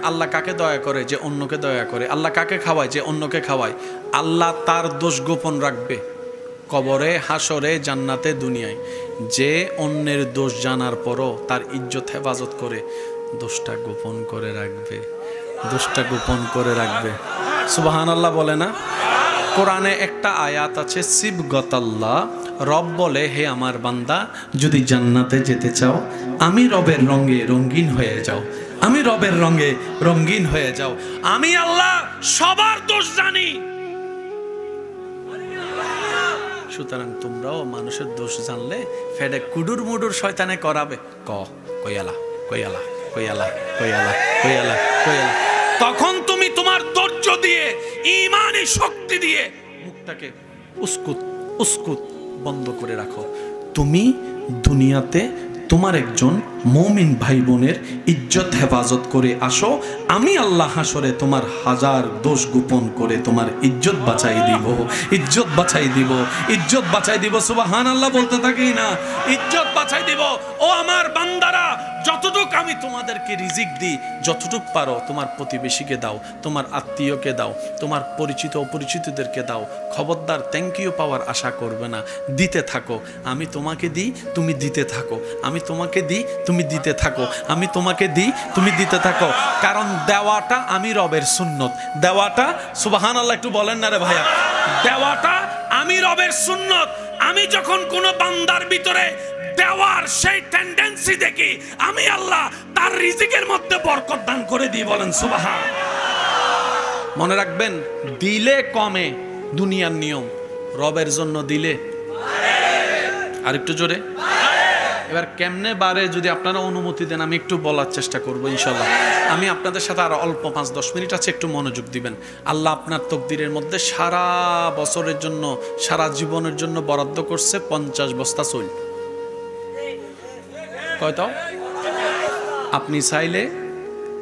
আল্লাহ কাকে দয়া করে? যে অন্যকে দয়া করে। আল্লাহ কাকে খাওয়ায়? যে অন্যকে খাওয়ায়। আল্লাহ তার দোষ গোপন রাখবে কবরে, হাসরে, জান্নাতে, দুনিয়ায়। যে অন্যের দোষ জানার পরও তার ইজ্জত হেফাজত করে, দোষটা গোপন করে রাখবে, দোষটা গোপন করে রাখবে। সুবহানাল্লাহ বলে না? কোরআনে একটা আয়াত আছে, সিবগতাল্লাহ, রব বলে, হে আমার বান্দা, যদি জান্নাতে যেতে চাও আমি রবের রঙে রঙিন হয়ে যাও, আমি রবের রঙে রঙিন হয়ে যাও। আমি আল্লাহ সবার দোষ জানি, সুতরাং তোমরাও মানুষের দোষ জানলে ফেডে কুডুর মুডুর শয়তানে করাবে, কইয়ালা কইয়ালা কইয়ালা কইয়ালা কইয়ালা কইয়ালা। তখন তুমি তোমার ধৈর্য দিয়ে, ঈমানি শক্তি দিয়ে মুখটাকে উস্কুত উস্কুত বন্ধ করে রাখো। তুমি দুনিয়াতে তোমার একজন মুমিন ভাই বোনের ইজ্জত হেফাজত করে আসো, আমি আল্লাহ হাসরে তোমার হাজার দোষ গোপন করে তোমার ইজ্জত বাঁচাই দিব, ইজ্জত বাঁচাই দিব, ইজ্জত বাঁচাই দিব। সুবহানাল্লাহ বলতে থাকি না? ইজ্জত বাঁচাই দিব। ও আমার বান্দারা, যতটুক আমি তোমাদেরকে রিজিক দিই, যতটুক পারো তোমার প্রতিবেশীকে দাও, তোমার আত্মীয়কে দাও, তোমার পরিচিত অপরিচিতদেরকে দাও। খবরদার থ্যাংক ইউ পাওয়ার আশা করবে না, দিতে থাকো। আমি তোমাকে দিই, তুমি দিতে থাকো। আমি তোমাকে দিই, তুমি দিতে থাকো। আমি তোমাকে দিই, তুমি দিতে থাকো। কারণ দেওয়াটা আমি রবের সুন্নত। দেওয়াটা, সুবহানাল্লাহ একটু বলেন না রে ভাইয়া, দেওয়াটা আমি রবের সুন্নত। আমি যখন কোনো বান্দার ভিতরে দেওয়ার সেই টেন্ডেন্সি দেখি, আমি আল্লাহ তার রিজিকের মধ্যে বরকত দান করে দিই। বলেন সুবহান। মনে রাখবেন, দিলে কমে দুনিয়ার নিয়ম, রবের জন্য দিলে আরেকটু জোরে। এবার কেমনে বারে যদি আপনারা অনুমতি দেন আমি একটু বলার চেষ্টা করবো ইনশাল্লাহ। আমি আপনাদের সাথে আরো অল্প 5-10 মিনিট আছে, একটু মনোযোগ দিবেন। আল্লাহ আপনার তকদিরের মধ্যে সারা বছরের জন্য, সারা জীবনের জন্য বরাদ্দ করছে 50 বস্তা চুল। কয়টাও? আপনি চাইলে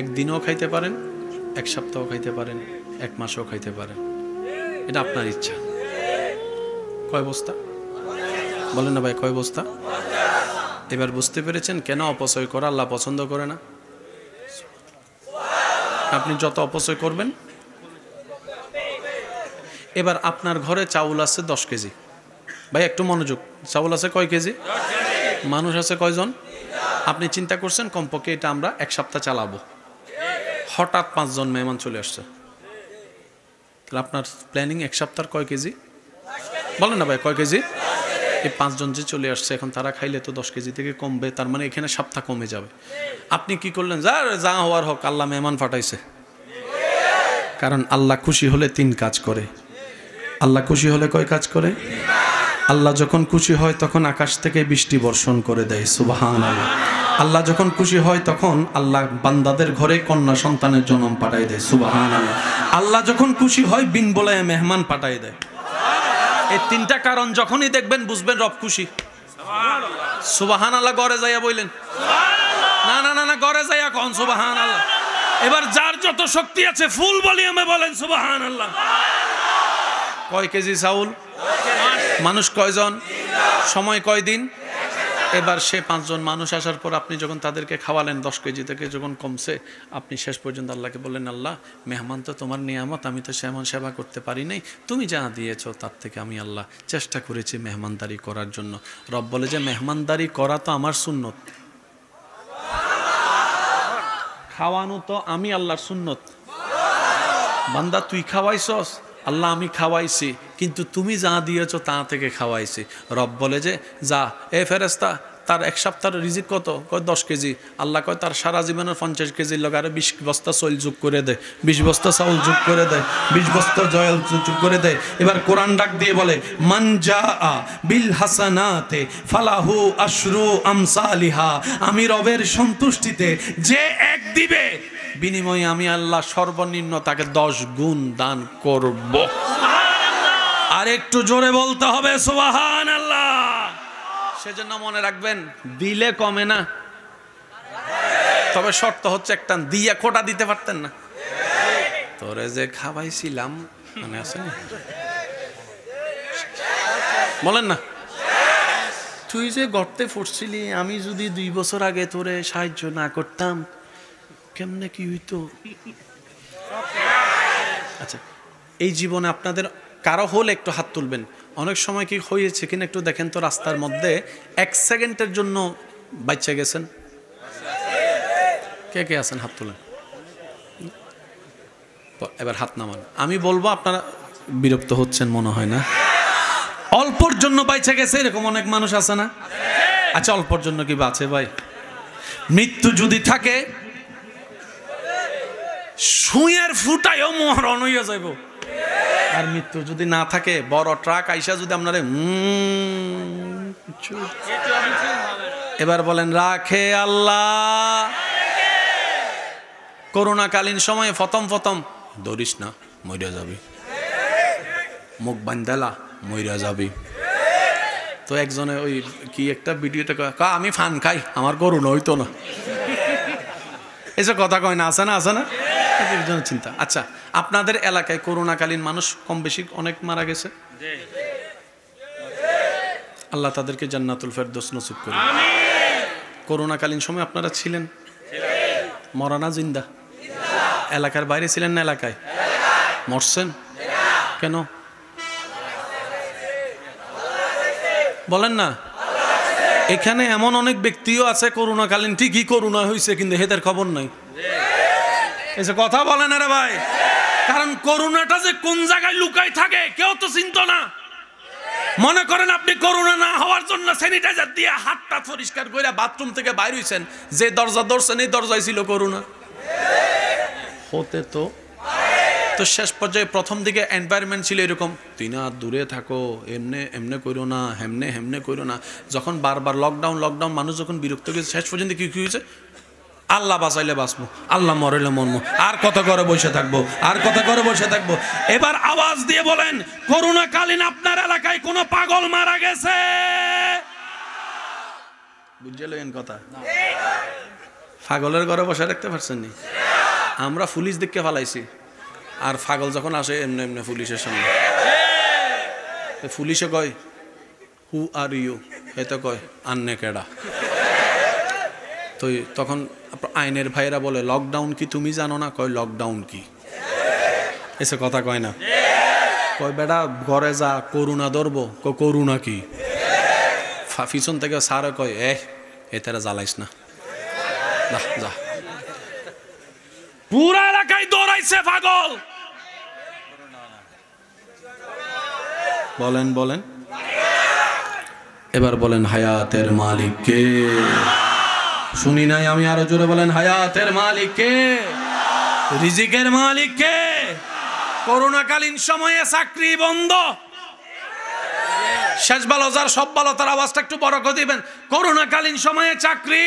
একদিনও খাইতে পারেন, এক সপ্তাহ খাইতে পারেন, এক মাসও খাইতে পারেন, এটা আপনার ইচ্ছা। কয় বস্তা বলেন না ভাই, কয় বস্তা? এবার বুঝতে পেরেছেন কেন অপচয় করা আল্লাহ পছন্দ করে না? আপনি যত অপচয় করবেন। এবার আপনার ঘরে চাউল আছে 10 কেজি, ভাই একটু মনোযোগ। চাউল আছে কয় কেজি? মানুষ আছে কয়জন? আপনি চিন্তা করছেন কমপক্ষে এটা আমরা এক সপ্তাহ চালাবো। হঠাৎ 5 জন মেহমান চলে আসছে, তাহলে আপনার প্ল্যানিং এক সপ্তাহ কয় কেজি? বলেন না ভাই, কয় কেজি? এই 5 জন যে চলে আসছে, এখন তারা খাইলে তো 10 কেজি থেকে কমবে, তার মানে এখানে সপ্তাহ কমে যাবে। আপনি কি করলেন? যা হওয়ার হোক, আল্লাহ মেহমান পাঠাইছে। কারণ আল্লাহ খুশি হলে 3 কাজ করে। আল্লাহ খুশি হলে কয় কাজ করে? আল্লাহ যখন খুশি হয় তখন আকাশ থেকে বৃষ্টি বর্ষণ করে দেয়। সুবহানাল্লাহ। আল্লাহ যখন খুশি হয় তখন আল্লাহ বান্দাদের ঘরে কন্যা সন্তানের জন্ম পাঠাই দেয়। সুবহানাল্লাহ। আল্লাহ যখন খুশি হয় বিন বলায় মেহমান পাঠাই দেয়। এই 3টা কারণ যখনই দেখবেন বুঝবেন রব খুশি। সুবহানাল্লাহ। ঘরে যাইয়া বললেন না না না না, ঘরে যাইয়া কোন সুবহানাল্লাহ। এবার যার যত শক্তি আছে ফুল ভলিউমে বলেন সুবহানাল্লাহ। কয় কেজি চাউল? মানুষ কয়জন? সময় কয়দিন? এবার সে 5 জন মানুষ আসার পর আপনি যখন তাদেরকে খাওয়ালেন, 10 কেজি থেকে যখন কমছে, আপনি শেষ পর্যন্ত আল্লাহকে বললেন, আল্লাহ মেহমান তো তোমার নিয়ামত, আমি তো সেমন সেবা করতে পারি নাই, তুমি যা দিয়েছো তার থেকে আমি আল্লাহ চেষ্টা করেছি মেহমানদারি করার জন্য। রব বলে যে মেহমানদারি করা তো আমার সুন্নত, খাওয়ানো তো আমি আল্লাহর সুন্নত। বান্দা তুই খাওয়াইছস? আল্লাহ আমি খাওয়াইছি, কিন্তু তুমি যা দিয়েছো তা থেকে খাওয়াইছি। রব বলে যে যা, এ ফেরেস্তা তার এক সপ্তাহের রিজিক কত? কয় 10 কেজি। আল্লাহ কয় তার সারা জীবনের 50 কেজির লগে আরো 20 বস্তা চাউল যোগ করে দেয়, 20 বস্তা চাউল যোগ করে দেয়, 20 বস্তা জল যোগ করে দেয়। এবার কোরআন ডাক দিয়ে বলে, মান জাআ বিল হাসানাতে ফালাহু আশরু আমসালিহা। আমি রবের সন্তুষ্টিতে যে এক দিবে, বিনিময়ে আমি আল্লাহ সর্বনিম্ন তাকে 10 গুণ দান করব। আর একটু জোরে বলতে হবে সুবহানাল্লাহ। সেজন্য মনে রাখবেন, দিলে কমে না, তবে শর্ত হচ্ছে একটা, দিয়া খোটা দিতে পারতেন না? তোরে যে খাওয়াইছিলাম মানে আছে না, বলেন না, তুই যে গর্তে পড়ছিলি, আমি যদি 2 বছর আগে তোরে সাহায্য না করতাম কেমনে কি হইতো। আচ্ছা, এই জীবনে আপনাদের কারো হলে একটু হাত তুলবেন। অনেক সময় কি হয়েছে কিনা একটু দেখেন তো, রাস্তার মধ্যে 1 সেকেন্ডের জন্য বাচ্চা গেছেন? কে কে আছেন হাত তুলেন। এবার হাত নামান। আমি বলবো, আপনারা বিরক্ত হচ্ছেন মনে হয় না? অল্পর জন্য বাইচা গেছে এরকম অনেক মানুষ আছে না? আচ্ছা, অল্পর জন্য কি বাঁচে ভাই? মৃত্যু যদি থাকে সুইয়ের ফুটায়ও মরণ হইয়া যাইব। আর মৃত্যু যদি না থাকে, বড় ট্রাক আইসা যদি আপনারে এবার বলেন রাখে আল্লাহ। করোনাকালীন সময়ে প্রথম ধরিস না, মইরা যাবি, মুখ বান্ধালা মইরা যাবি। তো একজনে ওই কি একটা ভিডিওতে আমি ফান খাই, আমার করোনা হইতো না, এসব কথা কয় না, আছে না একজনের চিন্তা। আচ্ছা, আপনাদের এলাকায় করোনাকালীন মানুষ কম বেশি অনেক মারা গেছে, আল্লাহ তাদেরকে জান্নাতুল ফেরদৌস নসিব করুন। করোনাকালীন সময় আপনারা ছিলেন? মরা না জিন্দা? এলাকার বাইরে ছিলেন না এলাকায়? মরছেন কেন বলেন না? এখানে এমন অনেক ব্যক্তিও আছে করোনাকালীন ঠিকই করোনা হয়েছে, কিন্তু হেদের খবর নাই। এসে কথা বলেন রে ভাই, কারণ করোনাটা যে কোন জায়গায় লুকাই থাকে কেউ তো চিন্তা না। মনে করেন আপনি করোনা না হওয়ার জন্য স্যানিটাইজার দিয়ে হাতটা পরিষ্কার করে বাথরুম থেকে বাইর হইছেন, যে দরজা ধরছেন এই দরজায় ছিল করোনা হতে। তো শেষ পর্যায়ে প্রথম দিকে এনভায়রনমেন্ট ছিল এরকম, তুই না দূরে থাকো, এমনে করো না, হেমনে করো না। যখন বারবার লকডাউন মানুষ যখন বিরক্ত হয়েছে, শেষ পর্যন্ত কি হয়েছে, আল্লাহ বাঁচাইলে বাঁচবো, আল্লাহ মরাইলে মরবো, আর কত করে বসে থাকবো। এবার আওয়াজ দিয়ে বলেন, করোনাকালীন আপনার এলাকায় কোনো পাগল মারা গেছে? বুঝলেন কথা? পাগলের ঘরে বসে রাখতে পারছেন নি? আমরা পুলিশ দেখতে ফালাইছি, আর পাগল যখন আসে এমনি পুলিশের সামনে, পুলিশে কয় হু আর ইউ, এতে কয় আন্নে কেডা। তো তখন আইনের ভাইয়েরা বলে লকডাউন কি তুমি জানো না? কয় লকডাউন কি, এসে কথা কয় না। কয় বেটা ঘরে যা, করোনা ধরবো। করোনা কি? পিছন থেকে স্যার কয় এতেরা জ্বালাইস না, যা। পুরা এলাকায় দৌড়াইছে পাগল। বলেন এবার বলেন হায়াতের মালিক কে? শুনি নাই আমি, আরো জোরে বলেন হায়াতের মালিক কে? রিজিকের মালিক কে? করোনাকালীন সময়ে চাকরি বন্ধ, শেষ ভালো যার সব ভালো, তার আওয়াজটা একটু বড় করে দিবেন। করোনাকালীন সময়ে চাকরি,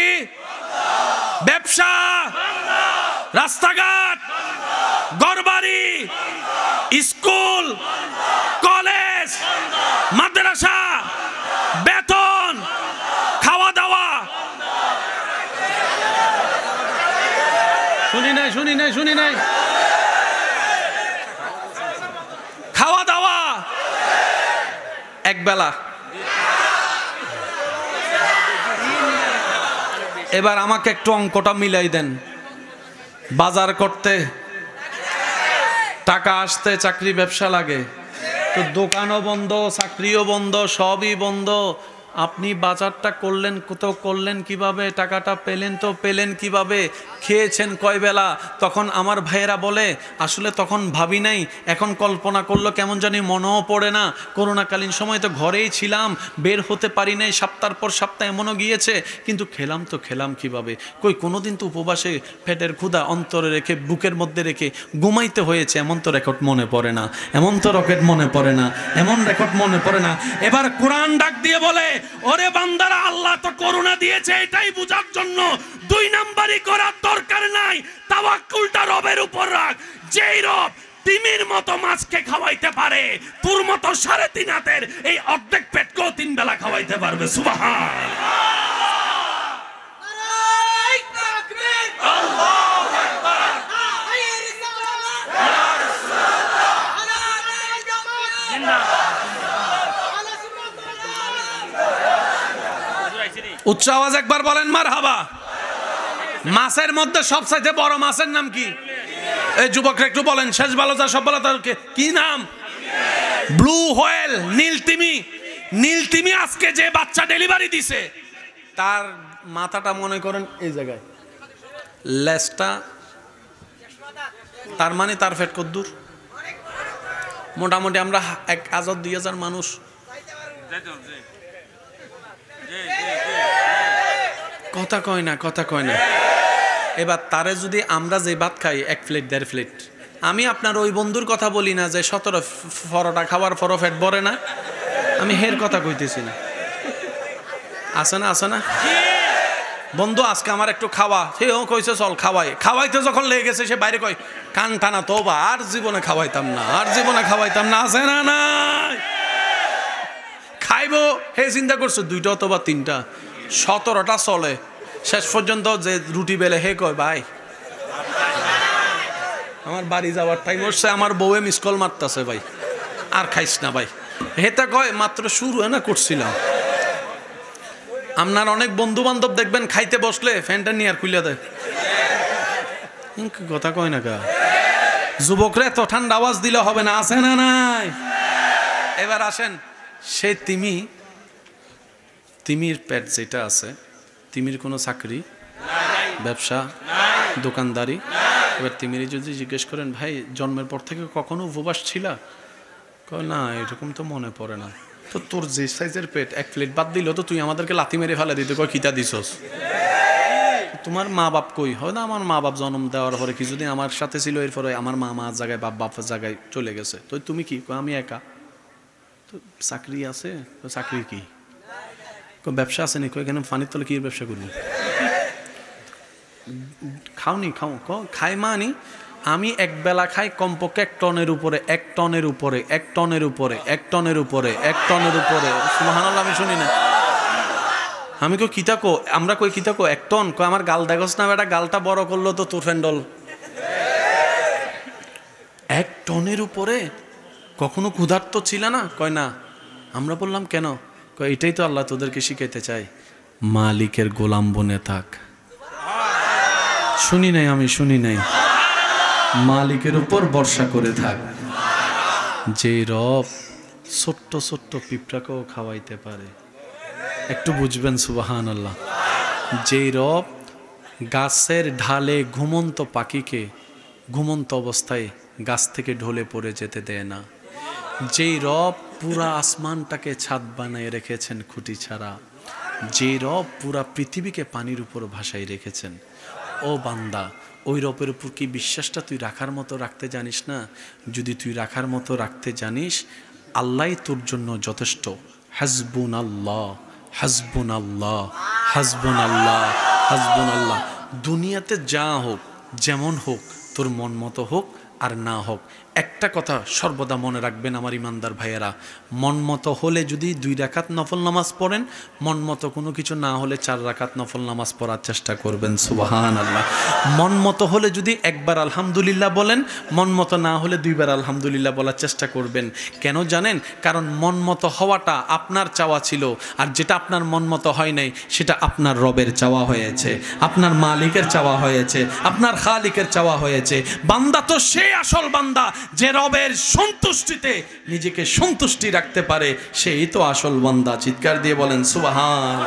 ব্যবসা, রাস্তাঘাট, ঘরবাড়ি, স্কুল, কলেজ, মাদ্রাসা, বেতন, খাওয়া দাওয়া। শুনি নাই খাওয়া দাওয়া একবেলা। এবার আমাকে একটু অঙ্কটা মিলাই দেন। বাজার করতে টাকা আসতে চাকরি ব্যবসা লাগে, তো দোকানও বন্ধ, চাকরিও বন্ধ, সবই বন্ধ। আপনি বাজারটা করলেন কিভাবে? টাকাটা পেলেন কিভাবে? খেয়েছেন কয় বেলা? তখন আমার ভাইয়েরা বলে আসলে তখন ভাবি নাই, এখন কল্পনা করলো কেমন জানি মনেও পড়ে না। করোনাকালীন সময় তো ঘরেই ছিলাম, বের হতে পারি নাই, সপ্তাহ পর সপ্তাহ এমনও গিয়েছে, কিন্তু খেলাম কিভাবে? কোনোদিন তো উপবাসে পেটের ক্ষুধা অন্তরে রেখে, বুকের মধ্যে রেখে ঘুমাইতে হয়েছে, এমন তো রেকর্ড মনে পড়ে না, এমন রেকর্ড মনে পড়ে না। এবার কোরআন ডাক দিয়ে বলে, ওরে বান্দারা, আল্লাহ তো করোনা দিয়েছে এটাই বুঝার জন্য 2 নাম্বারই করার দরকার নাই। তাওয়াক্কুলটা রবের উপর রাখ। যেই রব তিমির মতো মাছকে খাওয়াইতে পারে, তোর মতো 3.5 হাতের এই অর্ধেক পেটকেও 3 বেলা খাওয়াইতে পারবে। সুবহানাল্লাহ। উচ্চ আওয়াজ একবার বলেন মারহাবা। মাছের মধ্যে সবচাইতে বড় মাছের নাম কি? এই যুবকরা একটু বলেন, শেষ ভালো যা সব ভালো তার কি নাম? Blue whale, নীলতিমি। নীলতিমি আজকে যে বাচ্চা ডেলিভারি দিছে তার মাথাটা মনে করেন এই জায়গায়, লেজটা, তার মানে তার ফেট কদ্দুর? মোটামুটি আমরা 1000-2000 মানুষ। কথা কয় না, কথা কয় না। এবার তারে যদি আমরা যে ভাত খাই 1 প্লেট 1.5 প্লেট, আমি আপনার ওই বন্ধুর কথা বলি না যে 17 পরোটা খাওয়ার পরও ফেট ভরে না, আমি হের কথা কইতেছি না। আছে না, আছে না বন্ধু, আজকে আমার একটু খাওয়া, সেও কইছে চল খাওয়াই। খাওয়াইতে যখন লেগে গেছে সে বাইরে কয় কান টানা তো বা আর জীবনে খাওয়াইতাম না, আর জীবনে খাওয়াইতাম না। আছে না নাই? খাইবো হে চিন্তা করছো 2টা অথবা 3টা, 17টা চলে। শেষ পর্যন্ত যে রুটি বেলে হে কয় ভাই আমার বাড়ি যাওয়ার টাইম হচ্ছে, আমার বউয়ে মিস কল মারতেছে ভাই, আর খাইস না ভাই। হেতা কয় মাত্র শুরু না করছিলাম। আপনার অনেক বন্ধু বান্ধব দেখবেন খাইতে বসলে ফ্যানটা নিয়ে আর খুলে দেয়। কথা কয় না কা যুবকরা, এত ঠান্ডা আওয়াজ দিলে হবে না। আছে না নাই? এবার আসেন, সে তিমির পেট যেটা আছে, তিমির কোনো চাকরি, ব্যবসা, দোকানদারি। এবার তিমির যদি জিজ্ঞেস করেন ভাই জন্মের পর থেকে কখনো উপবাস ছিলা? কয় না, এরকম তো মনে পড়ে না। তো তোর যে সাইজের পেট 1 প্লেট বাদ দিল তো তুই আমাদেরকে লাথি মেরে ফেলে দিতে কয় কিতা দিছস? তোমার মা বাপ কই? হয় না, আমার মা বাপ জন্ম দেওয়ার পরে কিছুদিন আমার সাথে ছিল, এরপরে আমার মা জায়গায়, বাপের জায়গায় চলে গেছে। তো তুমি কি? আমি একা। তো চাকরি আছে? চাকরি কি? ব্যবসা আছে নি? এখানে ফানির তলে কি ব্যবসা করবি? খাওনি? খাই মানি আমি এক বেলা খাই কমপক্ষে 1 টনের উপরে, 1 টনের উপরে, 1 টনের উপরে, 1 টনের উপরে, 1 টনের উপরে। সুবহানাল্লাহ, আমি শুনি না। আমি কই কিতা কো? আমরা কই কিতা কো 1 টন? কই আমার গাল দেখোস না বেটা, গালটা বড় করলো তো তোর ফ্যান্ডল। 1 টনের উপরে কখনো ক্ষুধার্ত ছিল না? কয় না। আমরা বললাম কেন? কয় এটাই তো আল্লাহ তোদেরকে শিখাইতে চাই, মালিকের গোলাম বনে থাক। শুনি নাই, আমি শুনি নাই। মালিকের উপর ভরসা করে থাক। যে রব ছোট্ট ছোট্ট পিঁপড়াকেও খাওয়াইতে পারে, একটু বুঝবেন সুবহানাল্লাহ। যে রব গাছের ঢালে ঘুমন্ত পাখিকে ঘুমন্ত অবস্থায় গাছ থেকে ঢলে পড়ে যেতে দেয় না, যেই রব পুরা আসমানটাকে ছাদ বানিয়ে রেখেছেন খুঁটি ছাড়া, যে রব পুরা পৃথিবীকে পানির উপর ভাসাই রেখেছেন, ও বান্দা ওই রবের উপর কি বিশ্বাসটা তুই রাখার মতো রাখতে জানিস না? যদি তুই রাখার মতো রাখতে জানিস, আল্লাহই তোর জন্য যথেষ্ট। হাসবুন আল্লাহ, হাসবুন আল্লাহ, হাসবুন আল্লাহ, হাসবুন আল্লাহ। দুনিয়াতে যা হোক, যেমন হোক, তোর মন মতো হোক আর না হোক, একটা কথা সর্বদা মনে রাখবেন আমার ইমানদার ভাইয়েরা, মন মতো হলে যদি 2 রাকাত নফল নামাজ পড়েন, মন মতো কোনো কিছু না হলে 4 রাকাত নফল নামাজ পড়ার চেষ্টা করবেন। সুবহানাল্লাহ। মন মতো হলে যদি একবার আলহামদুলিল্লাহ বলেন, মন মতো না হলে 2 বার আলহামদুলিল্লাহ বলার চেষ্টা করবেন। কেন জানেন? কারণ মন মতো হওয়াটা আপনার চাওয়া ছিল, আর যেটা আপনার মন মতো হয় নাই সেটা আপনার রবের চাওয়া হয়েছে, আপনার মালিকের চাওয়া হয়েছে, আপনার খালিকের চাওয়া হয়েছে। বান্দা তো সেই আসল বান্দা যে রবের সন্তুষ্টিতে নিজেকে সন্তুষ্টি রাখতে পারে, সেই তো আসল বান্দা। চিৎকার দিয়ে বলেন সুবহান।